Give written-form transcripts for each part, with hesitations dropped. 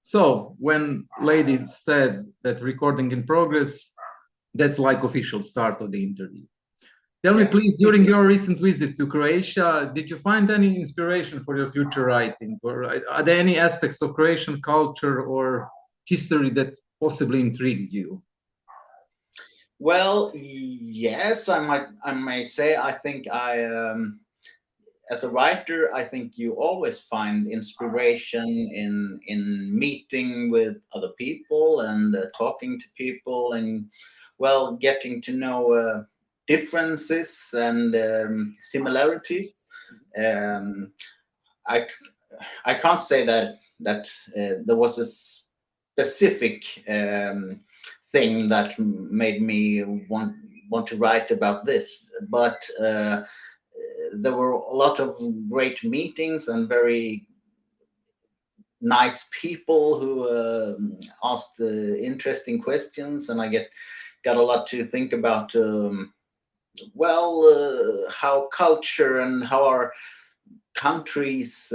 So when lady said that recording in progress, that's like official start of the interview. Tell me, please, during your recent visit to Croatia, did you find any inspiration for your future writing? Or are there any aspects of Croatian culture or history that possibly intrigued you? Well, yes, I may say I think as a writer, I think you always find inspiration in meeting with other people and talking to people and well getting to know differences and similarities. Um, I I can't say that there was a specific thing that made me want to write about this, but there were a lot of great meetings and very nice people who asked interesting questions, and I got a lot to think about. How culture and how our countries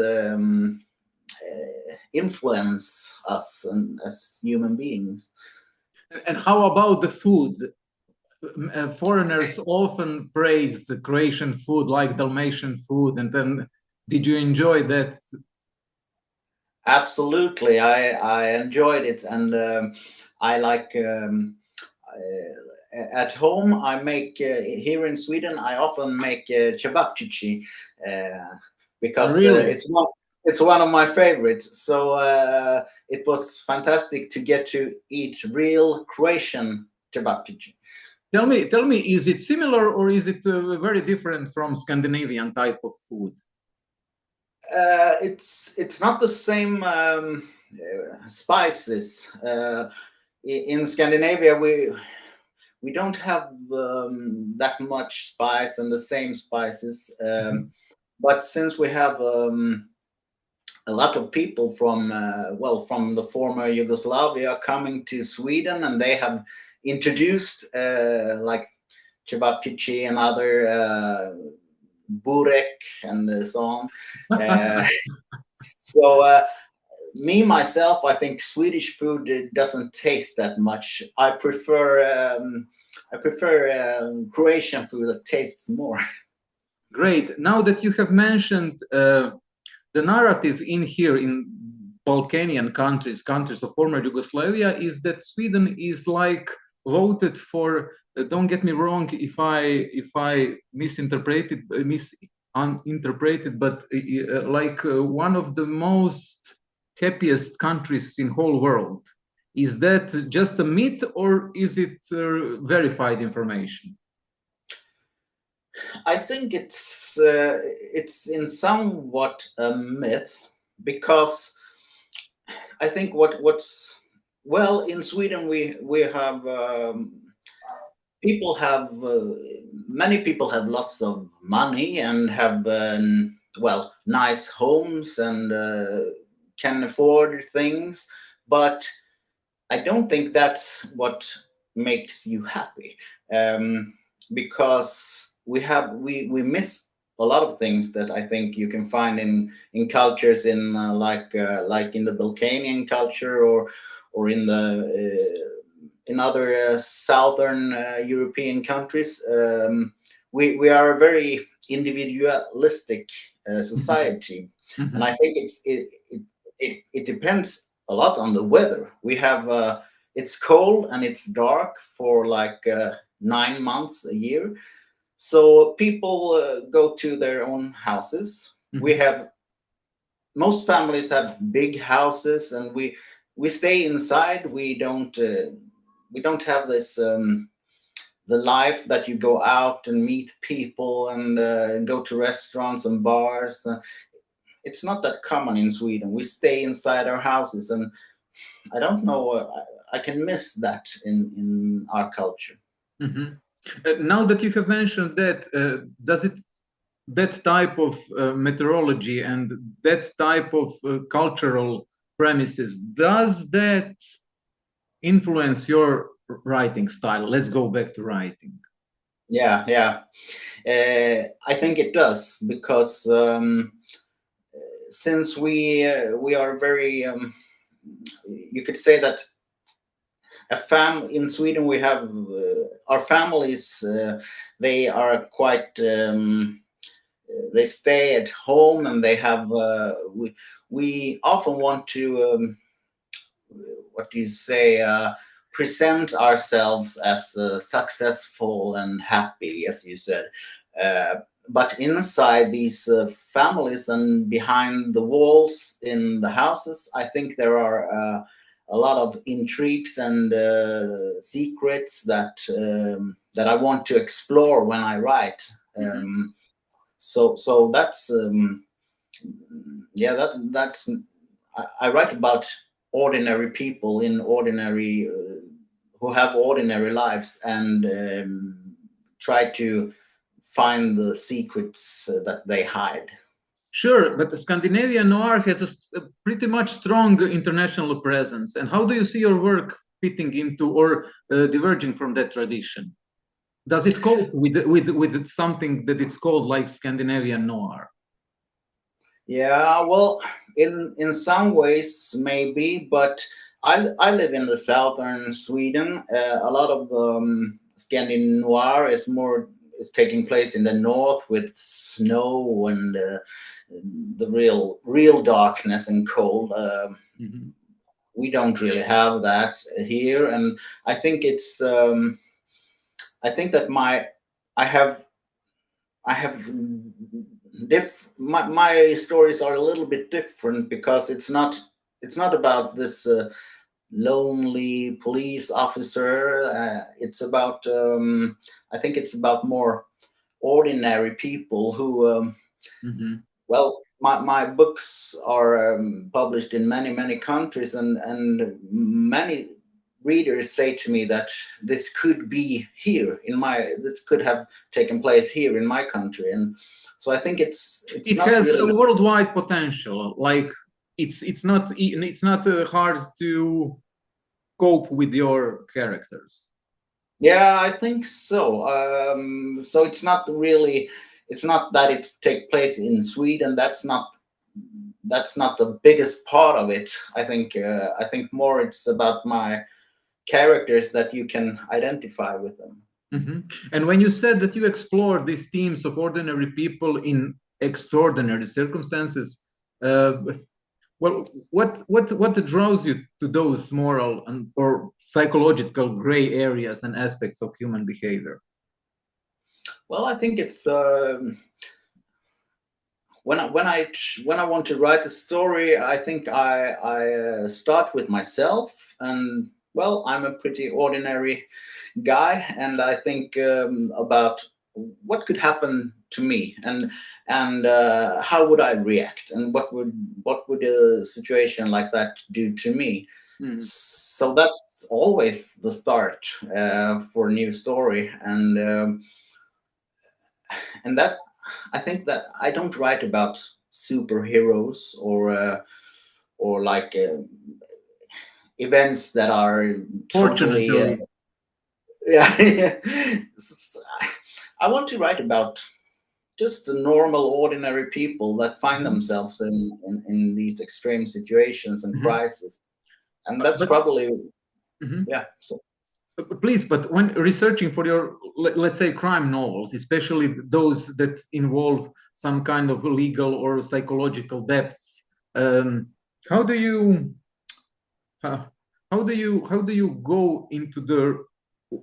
influence us and as human beings. And how about the food? Foreigners often praise the Croatian food, like Dalmatian food, and then did you enjoy that? Absolutely, I enjoyed it, and I like. At home, I make here in Sweden. I often make cevapcici because Really? it's one of my favorites. So it was fantastic to get to eat real Croatian cevapcici. Tell me, is it similar or is it very different from Scandinavian type of food? It's not the same spices. In Scandinavia, we don't have that much spice and the same spices. But since we have a lot of people from from the former Yugoslavia coming to Sweden, and they have introduced like cevapcici and other burek and so on. So me myself, I think Swedish food doesn't taste that much. I prefer Croatian food that tastes more. Great. Now that you have mentioned the narrative in here in Balkanian countries, countries of former Yugoslavia, is that Sweden is like voted for. Don't get me wrong if I misinterpreted, but one of the most happiest countries in whole world. Is that just a myth or is it verified information? I think it's in somewhat a myth because I think what's well in Sweden we have people have many people have lots of money and have nice homes and can afford things, but I don't think that's what makes you happy, because we miss a lot of things that I think you can find in cultures in like in the Balkanian culture or in the in other southern European countries. We are a very individualistic society, Mm-hmm. and I think it depends a lot on the weather. We have it's cold and it's dark for like 9 months a year, so people go to their own houses. Mm-hmm. We have most families have big houses, and we stay inside. We don't have this the life that you go out and meet people and go to restaurants and bars. It's not that common in Sweden. We stay inside our houses, and I don't know. I can miss that in our culture. Mm-hmm. Now that you have mentioned that, does it that type of meteorology and that type of cultural premises, does that influence your writing style? Let's go back to writing. Yeah. I think it does because since we are very you could say that in Sweden we have our families. They are quite. They stay at home, and they have. We often want to. What do you say? Present ourselves as successful and happy, as you said. But inside these families and behind the walls in the houses, I think there are a lot of intrigues and secrets that I want to explore when I write. So that's that's I write about ordinary people in ordinary who have ordinary lives, and try to find the secrets that they hide. Sure, but the Scandinavian noir has a pretty much strong international presence. And how do you see your work fitting into or diverging from that tradition? Does it cope with something that it's called like Scandinavian noir? Yeah, well, in some ways maybe, but I live in the southern Sweden. A lot of Scandinavian noir is taking place in the north with snow and the real darkness and cold. We don't really have that here, and I think it's. I think that my stories are a little bit different, because it's not about this lonely police officer. It's about I think it's about more ordinary people who well, my books are published in many countries, and many readers say to me that this could be here this could have taken place here in my country. And so I think it has really a worldwide potential. Like it's not hard to cope with your characters. Yeah, I think so. So it's not that it takes place in Sweden. That's not the biggest part of it. I think more it's about my characters, that you can identify with them. And when you said that you explore these themes of ordinary people in extraordinary circumstances, well, what draws you to those moral or psychological gray areas and aspects of human behavior? Well, I think it's when I want to write a story, I think I start with myself, and well, I'm a pretty ordinary guy, and I think about what could happen to me, and how would I react, and what would a situation like that do to me. So that's always the start for a new story, and that I think that I don't write about superheroes or like events that are totally yeah. I want to write about just the normal ordinary people that find themselves in these extreme situations and crises, and that's probably yeah. So please, but when researching for your, let's say, crime novels, especially those that involve some kind of legal or psychological depths, how do you go into the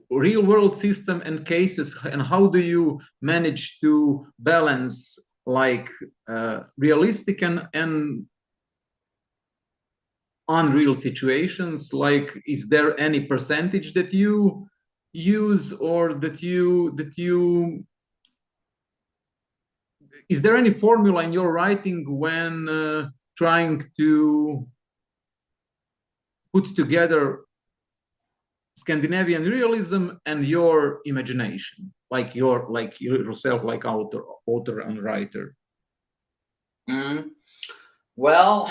real world system and cases, and how do you manage to balance like realistic and unreal situations? Like, is there any percentage that you use, or that you is there any formula in your writing when trying to put together Scandinavian realism and your imagination, like yourself, like author and writer? Well,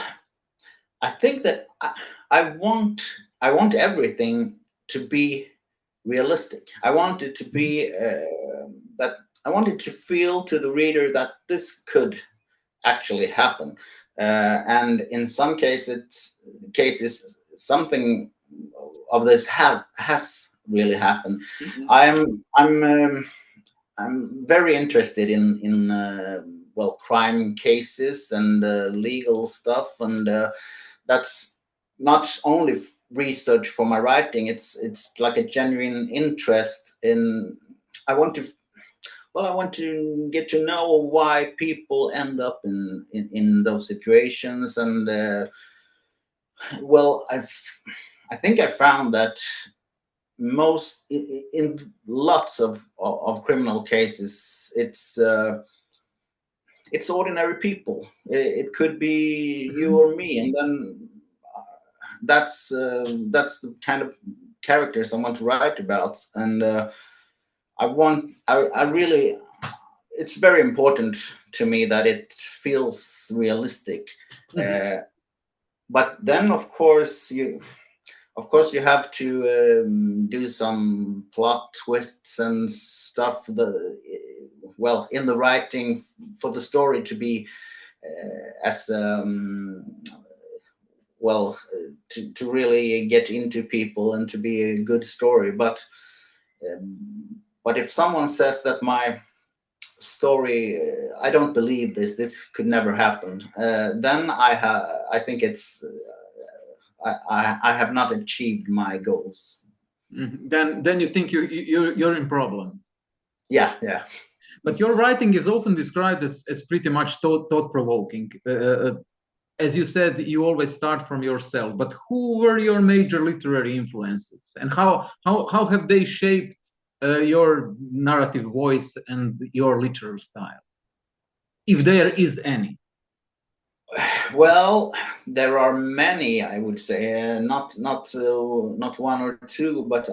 I think that I want everything to be realistic. I want it to be that I want it to feel to the reader that this could actually happen, and in some cases cases, something of this has really happened. I'm very interested in well, crime cases and legal stuff, and that's not only research for my writing. It's like a genuine interest in. I want to get to know why people end up in those situations, and well, I think I found that most in lots of criminal cases, it's ordinary people. It could be you or me, and then that's the kind of characters I want to write about, and I really, it's very important to me that it feels realistic. But then, of course, you have to do some plot twists and stuff. Well, in the writing, for the story to be as well, to really get into people and to be a good story. But if someone says that my story, I don't believe this could never happen, then I think it's I have not achieved my goals. Then you think you're in problem. Yeah. But your writing is often described as pretty much thought-provoking. As you said, you always start from yourself. But who were your major literary influences, and how have they shaped your narrative voice and your literary style, if there is any? Well, there are many, I would say. Not one or two, but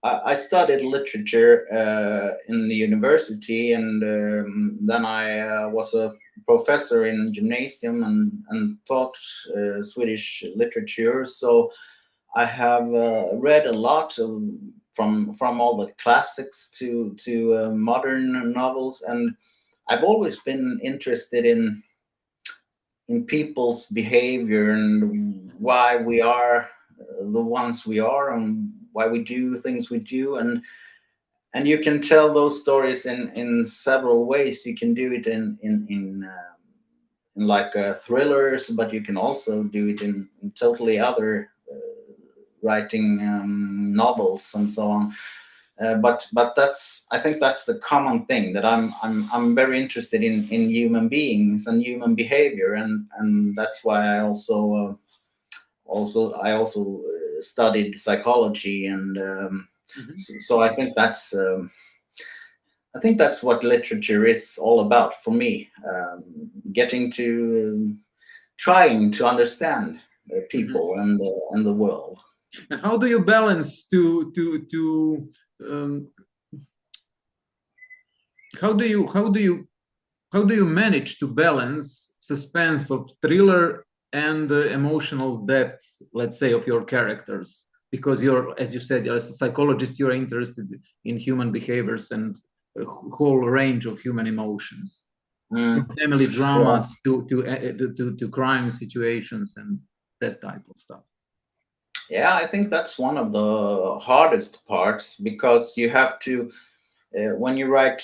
I studied literature in the university, and then I was a professor in gymnasium and taught Swedish literature. So I have read a lot from all the classics to modern novels, and I've always been interested in people's behavior and why we are the ones we are and why we do things we do, and you can tell those stories in several ways. You can do it in like thrillers, but you can also do it in totally other writing novels and so on. But I think that's the common thing, that I'm very interested in human beings and human behavior, and that's why I also studied psychology, and so I think that's what literature is all about for me, getting to trying to understand people and the world. And how do you balance how do you manage to balance suspense of thriller and the emotional depth, let's say, of your characters? Because you're, as you said, you're a psychologist, you're interested in human behaviors and a whole range of human emotions, from family dramas to crime situations and that type of stuff. Yeah, I think that's one of the hardest parts, because you have to, when you write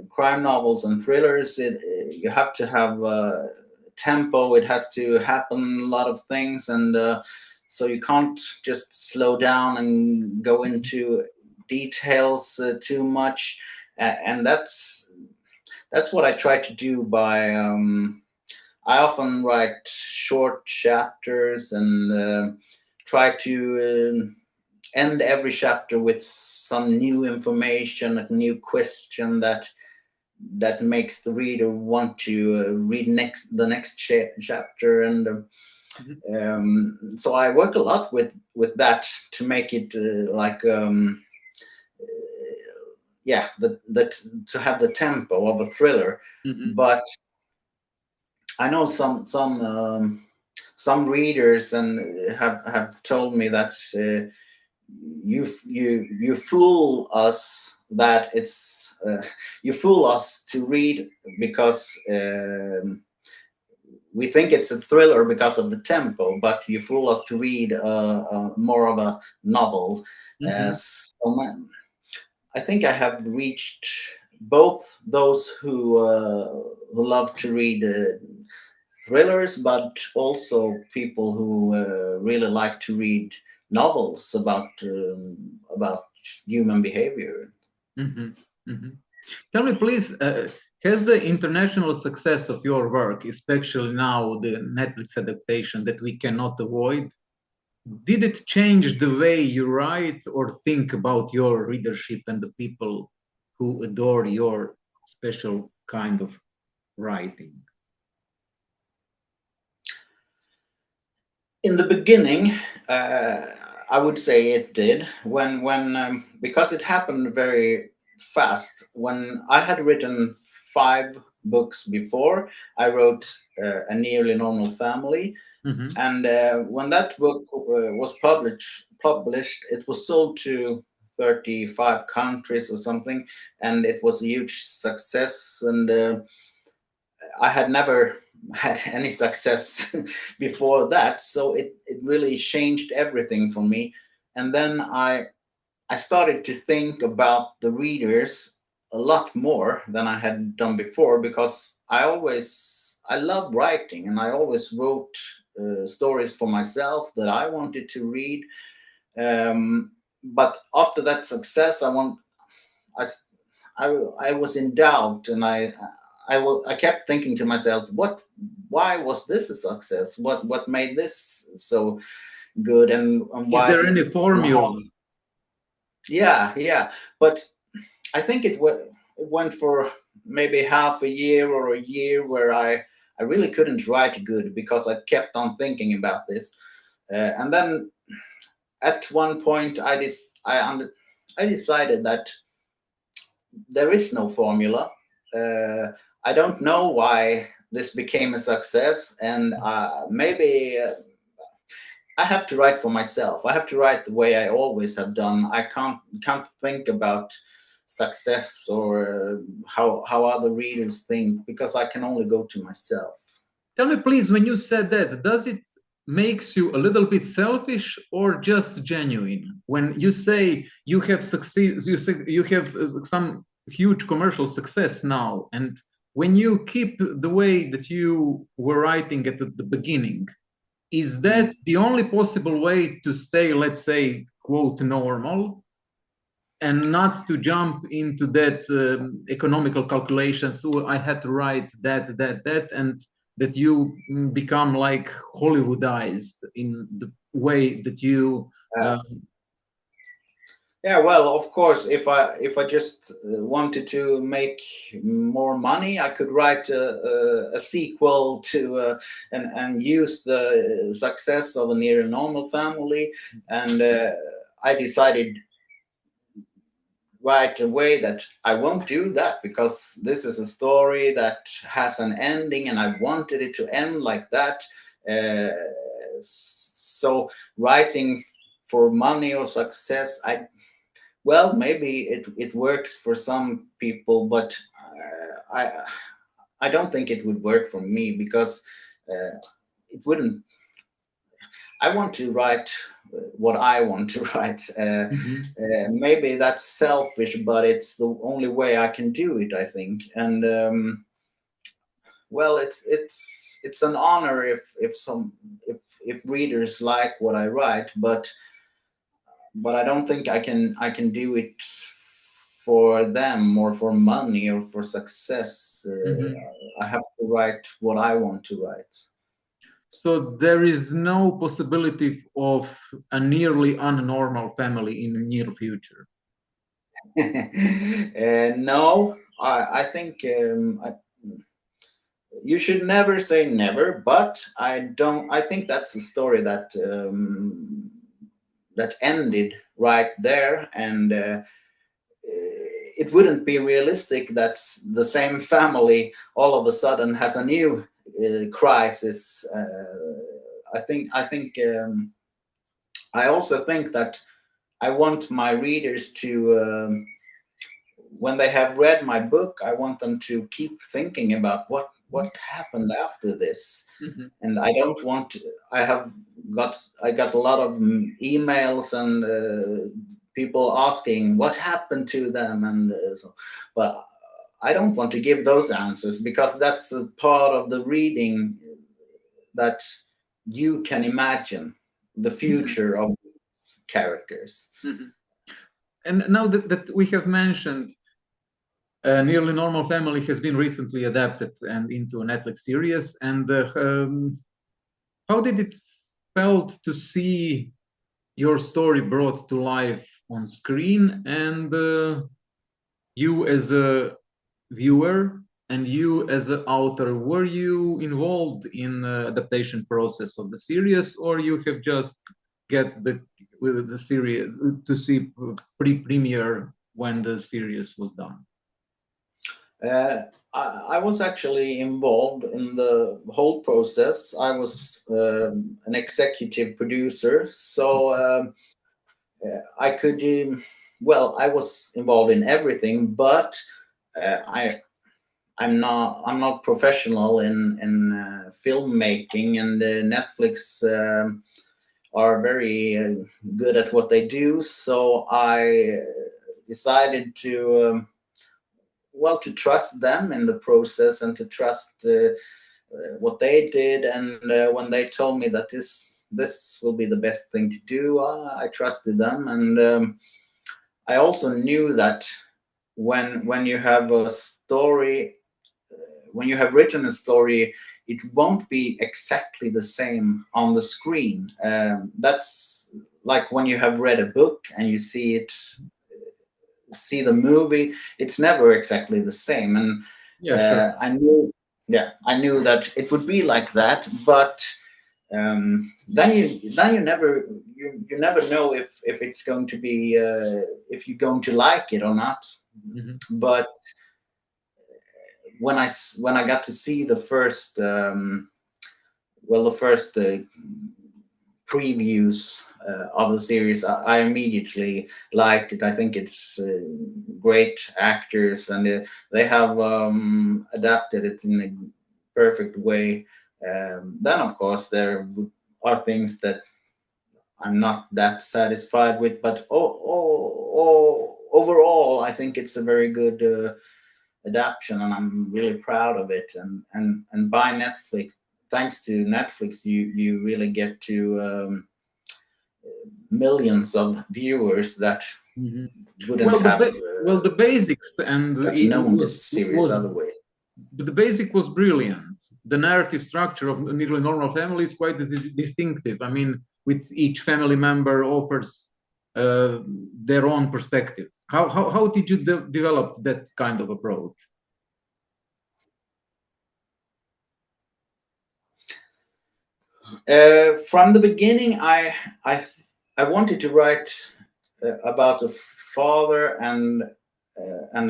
crime novels and thrillers, you have to have tempo. It has to happen a lot of things, and so you can't just slow down and go into details too much. And that's what I try to do by. I often write short chapters and try to end every chapter with some new information, a new question that makes the reader want to read the next chapter, and so I work a lot with that to make it to have the tempo of a thriller. But I know some readers and have told me that you fool us, that it's you fool us to read, because we think it's a thriller because of the tempo, but you fool us to read more of a novel. I think I have reached both those who love to read thrillers, but also people who really like to read novels about human behavior. Tell me, please, has the international success of your work, especially now the Netflix adaptation that we cannot avoid, did it change the way you write or think about your readership and the people who adore your special kind of writing? In the beginning, I would say it did. When because it happened very fast. When I had written 5 books before, I wrote A Nearly Normal Family, and when that book was published, it was sold to 35 countries or something, and it was a huge success. And I had never had any success before that, so it really changed everything for me. And then I started to think about the readers a lot more than I had done before, because I love writing, and I always wrote stories for myself that I wanted to read. But after that success, I was in doubt, and I kept thinking to myself, why was this a success? What made this so good? And why? Is there any formula? Yeah. But I think it went for maybe half a year or a year where I really couldn't write good, because I kept on thinking about this. And then at one point, I decided that there is no formula. I don't know why this became a success, and maybe I have to write for myself. I have to write the way I always have done. I can't think about success or how other readers think, because I can only go to myself. Tell me, please, when you said that, does it makes you a little bit selfish or just genuine? When you say you have succeed, you have some huge commercial success now, and when you keep the way that you were writing at the beginning, is that the only possible way to stay, let's say, quote, normal, and not to jump into that economical calculation? So I had to write that, and that you become like Hollywoodized in the way that you yeah, well, of course, if I just wanted to make more money, I could write a sequel to and use the success of A Nearly Normal Family. And I decided right away that I won't do that, because this is a story that has an ending, and I wanted it to end like that. So writing for money or success, well, maybe it works for some people, but I don't think it would work for me, because it wouldn't. I want to write what I want to write. Maybe that's selfish, but it's the only way I can do it, I think. And well, it's an honor if readers like what I write, but I don't think I can do it for them or for money or for success. I have to write what I want to write. So there is no possibility of a nearly unnormal family in the near future. No, I think you should never say never, but I think that's a story that that ended right there, and it wouldn't be realistic that the same family all of a sudden has a new crisis. I also think that I want my readers to, when they have read my book, I want them to keep thinking about what happened after this? Mm-hmm. And I don't want to, I got a lot of emails and people asking what happened to them, and but I don't want to give those answers, because that's a part of the reading, that you can imagine the future of characters. Mm-hmm. And now that we have mentioned, Nearly Normal Family has been recently adapted and into a Netflix series. And how did it felt to see your story brought to life on screen, and you as a viewer and you as an author, were you involved in the adaptation process of the series, or you have just get the series to see pre-premiere when the series was done? I was actually involved in the whole process. I was an executive producer, so I could, well, I was involved in everything, but I'm not professional in filmmaking, and Netflix are very good at what they do. So I decided to to trust them in the process, and to trust what they did. And when they told me that this will be the best thing to do, I trusted them. And I also knew that when you have a story, when you have written a story, it won't be exactly the same on the screen. That's like when you have read a book and you see the movie, it's never exactly the same. And Sure. I knew that it would be like that. But then you never know if it's going to be if you're going to like it or not. Mm-hmm. But when I got to see the first previews of the series, I immediately liked it. I think it's great actors, and they have adapted it in a perfect way. Then, of course, there are things that I'm not that satisfied with, but overall, I think it's a very good adaptation, and I'm really proud of it. And by Netflix, thanks to Netflix, you really get to millions of viewers that wouldn't have the basics and known this series otherwise. But the basic was brilliant. The narrative structure of Nearly Normal Family is quite distinctive. I mean, with each family member offers their own perspective. How did you develop that kind of approach? From the beginning, I wanted to write about a father and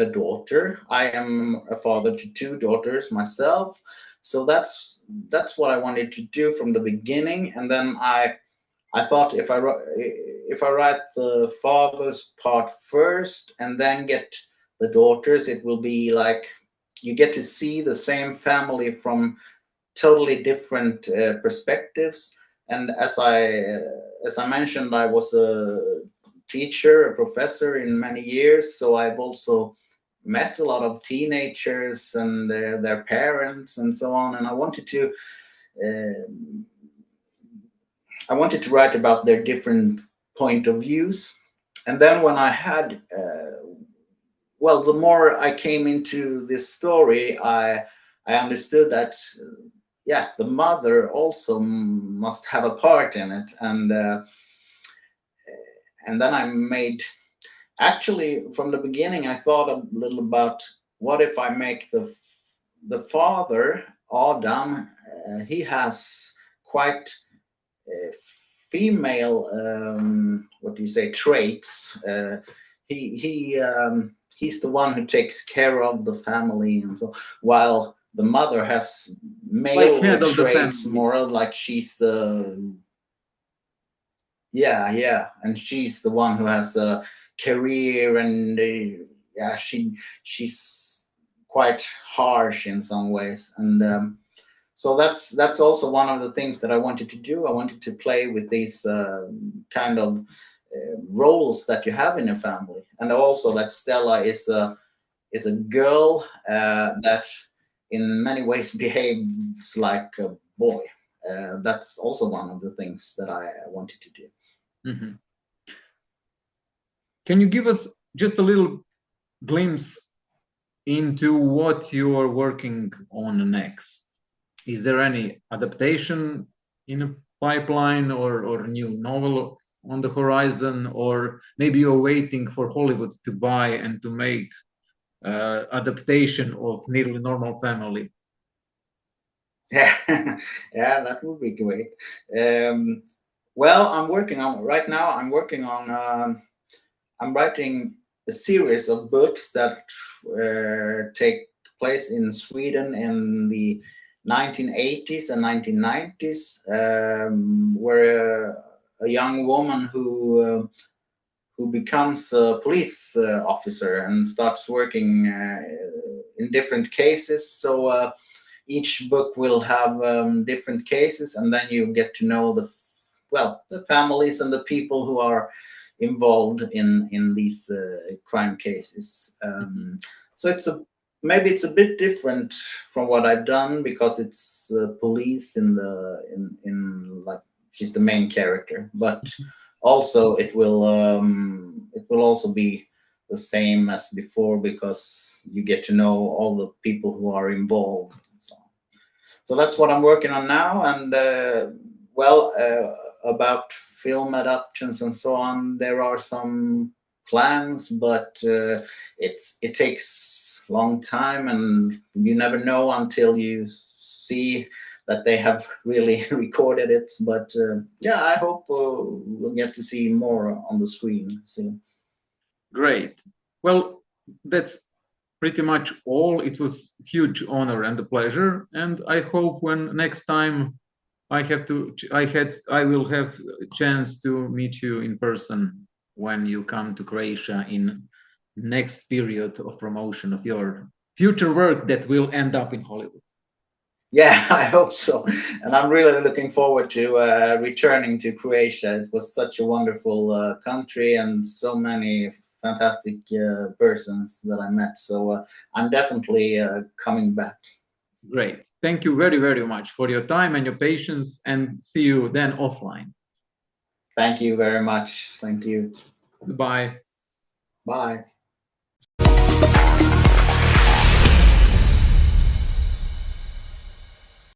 a daughter. I am a father to two daughters myself, so that's what I wanted to do from the beginning. And then I thought, if I write the father's part first and then get the daughters, it will be like you get to see the same family from totally different perspectives. And as I mentioned, I was a teacher, a professor in many years, so I've also met a lot of teenagers and their parents and so on. And I wanted to write about their different point of views. And then when I had the more I came into this story, I understood that the mother also must have a part in it. And then I made, actually from the beginning, I thought a little about, what if I make the father, Adam, he has quite female traits. He's the one who takes care of the family, and so, while the mother has male traits, more like she's the and she's the one who has a career, and she's quite harsh in some ways. And so that's also one of the things that I wanted to do. I wanted to play with these kind of roles that you have in a family, and also that Stella is a girl that in many ways behaves like a boy. That's also one of the things that I wanted to do. Mm-hmm. Can you give us just a little glimpse into what you are working on next? Is there any adaptation in a pipeline, or new novel on the horizon, or maybe you're waiting for Hollywood to buy and to make adaptation of Nearly Normal Family? Yeah, yeah, that would be great. Well, I'm working on right now. I'm writing a series of books that take place in Sweden in the 1980s and 1990s, where a young woman who becomes a police officer and starts working in different cases. So each book will have different cases, and then you get to know the families and the people who are involved in these crime cases. So maybe it's a bit different from what I've done, because it's police in like, she's the main character, but also it will also be the same as before, because you get to know all the people who are involved. So that's what I'm working on now. And about film adaptations and so on, there are some plans, but it takes a long time, and you never know until you see that they have really recorded it. But yeah, I hope we'll get to see more on the screen soon. Great. Well, that's pretty much all. It was a huge honor and a pleasure, and I hope when next time I will have a chance to meet you in person when you come to Croatia in next period of promotion of your future work that will end up in Hollywood. Yeah, I hope so. And I'm really looking forward to returning to Croatia. It was such a wonderful country, and so many fantastic persons that I met. So I'm definitely coming back. Great. Thank you very, very much for your time and your patience, and see you then offline. Thank you very much. Thank you. Goodbye. Bye.